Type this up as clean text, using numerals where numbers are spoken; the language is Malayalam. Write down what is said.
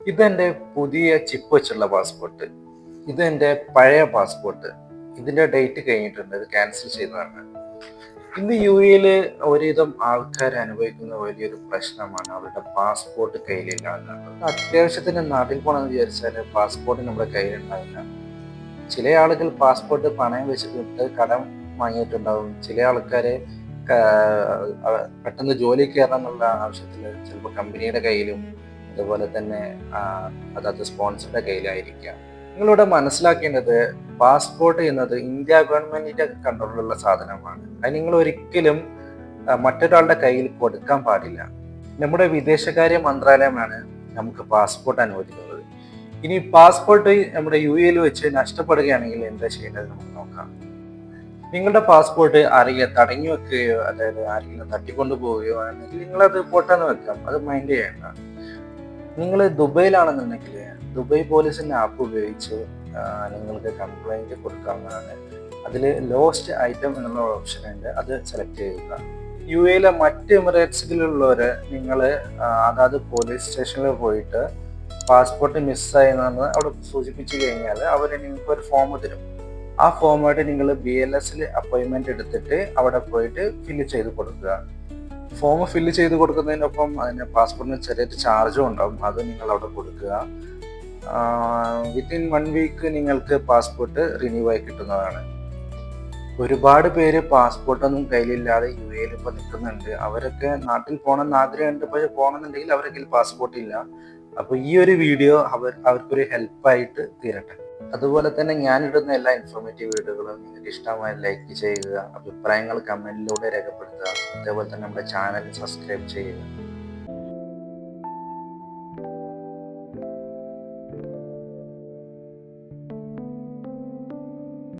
ഇതെൻ്റെ പുതിയ ചിപ്പ് വെച്ചുള്ള പാസ്പോർട്ട്. ഇതെൻ്റെ പഴയ പാസ്പോർട്ട്. ഇതിൻ്റെ ഡേറ്റ് കഴിഞ്ഞിട്ടുണ്ട്. ഇത് ക്യാൻസൽ ചെയ്തതാണ്. ഇന്ന് യു എയിൽ ഒരുവിധം ആൾക്കാർ അനുഭവിക്കുന്ന വലിയൊരു പ്രശ്നമാണ് അവരുടെ പാസ്പോർട്ട് കയ്യിലില്ല എന്നുള്ളത്. അത്യാവശ്യത്തിന് നാട്ടിൽ പോകണമെന്ന് വിചാരിച്ചാൽ പാസ്പോർട്ട് നമ്മുടെ കയ്യിലുണ്ടാവില്ല. ചില ആളുകൾ പാസ്പോർട്ട് പണയം വെച്ചിട്ട് കടം വാങ്ങിയിട്ടുണ്ടാവും. ചില ആൾക്കാരെ പെട്ടെന്ന് ജോലി കയറണം എന്നുള്ള ആവശ്യത്തിൽ ചിലപ്പോൾ കമ്പനിയുടെ കയ്യിലും അതുപോലെ തന്നെ അതായത് സ്പോൺസറുടെ കയ്യിലായിരിക്കാം. നിങ്ങളിവിടെ മനസ്സിലാക്കേണ്ടത് പാസ്പോർട്ട് എന്നത് ഇന്ത്യ ഗവൺമെന്റിന്റെ കൺട്രോളിലുള്ള സാധനമാണ്. അത് നിങ്ങൾ ഒരിക്കലും മറ്റൊരാളുടെ കയ്യിൽ കൊടുക്കാൻ പാടില്ല. നമ്മുടെ വിദേശകാര്യ മന്ത്രാലയമാണ് നമുക്ക് പാസ്പോർട്ട് അനുവദിക്കുന്നത്. ഇനി പാസ്പോർട്ട് നമ്മുടെ യു എയിൽ വെച്ച് നഷ്ടപ്പെടുകയാണെങ്കിൽ എന്താ ചെയ്യേണ്ടത് നമുക്ക് നോക്കാം. നിങ്ങളുടെ പാസ്പോർട്ട് ആരെങ്കിലും തടഞ്ഞു വെക്കുകയോ അതായത് ആരെങ്കിലും തട്ടിക്കൊണ്ടു പോവുകയോ ആണെങ്കിൽ നിങ്ങളത് പൊട്ടാന്ന് വെക്കാം, അത് മൈൻഡ് ചെയ്യേണ്ട. നിങ്ങൾ ദുബൈയിലാണെന്നുണ്ടെങ്കിൽ ദുബായ് പോലീസിന്റെ ആപ്പ് ഉപയോഗിച്ച് നിങ്ങൾക്ക് കംപ്ലൈൻറ്റ് കൊടുക്കാവുന്നതാണ്. അതിൽ ലോസ്റ്റ് ഐറ്റം എന്നുള്ള ഓപ്ഷൻ ഉണ്ട്, അത് സെലക്ട് ചെയ്യുക. യു എയിലെ മറ്റ് എമിറേറ്റ്സിലുള്ളവർ നിങ്ങൾ അതായത് പോലീസ് സ്റ്റേഷനിൽ പോയിട്ട് പാസ്പോർട്ട് മിസ്സായെന്ന് അവിടെ സൂചിപ്പിച്ചു കഴിഞ്ഞാൽ അവർ നിങ്ങൾക്ക് ഒരു ഫോം തരും. ആ ഫോമായിട്ട് നിങ്ങൾ BLSൽ അപ്പോയിൻമെൻറ്റ് എടുത്തിട്ട് അവിടെ പോയിട്ട് ഫില്ല് ചെയ്ത് കൊടുക്കുക. ഫോം ഫില്ല് ചെയ്ത് കൊടുക്കുന്നതിനൊപ്പം അതിന് പാസ്പോർട്ടിന് ചെറിയൊരു ചാർജും ഉണ്ടാവും, അത് നിങ്ങൾ അവിടെ കൊടുക്കുക. വിത്തിൻ 1 വീക്ക് നിങ്ങൾക്ക് പാസ്പോർട്ട് റിന്യൂ ആയി കിട്ടുന്നതാണ്. ഒരുപാട് പേര് പാസ്പോർട്ടൊന്നും കയ്യിലില്ലാതെ യു എയിൽ ഇപ്പോൾ നിൽക്കുന്നുണ്ട്. അവരൊക്കെ നാട്ടിൽ പോകണമെന്ന് ആഗ്രഹമുണ്ട്, പക്ഷെ പോകണമെന്നുണ്ടെങ്കിൽ അവരുടെ കയ്യിൽ പാസ്പോർട്ട് ഇല്ല. അപ്പോൾ ഈ ഒരു വീഡിയോ അവർക്കൊരു ഹെൽപ്പായിട്ട് തീരട്ടെ. അതുപോലെ തന്നെ ഞാനിടുന്ന എല്ലാ ഇൻഫോർമേറ്റീവ് വീഡിയോകളും നിങ്ങൾക്ക് ഇഷ്ടമായി ലൈക്ക് ചെയ്യുക, അഭിപ്രായങ്ങൾ കമൻറ്റിലൂടെ രേഖപ്പെടുത്തുക. അതേപോലെ തന്നെ നമ്മുടെ ചാനൽ സബ്സ്ക്രൈബ് ചെയ്യുക.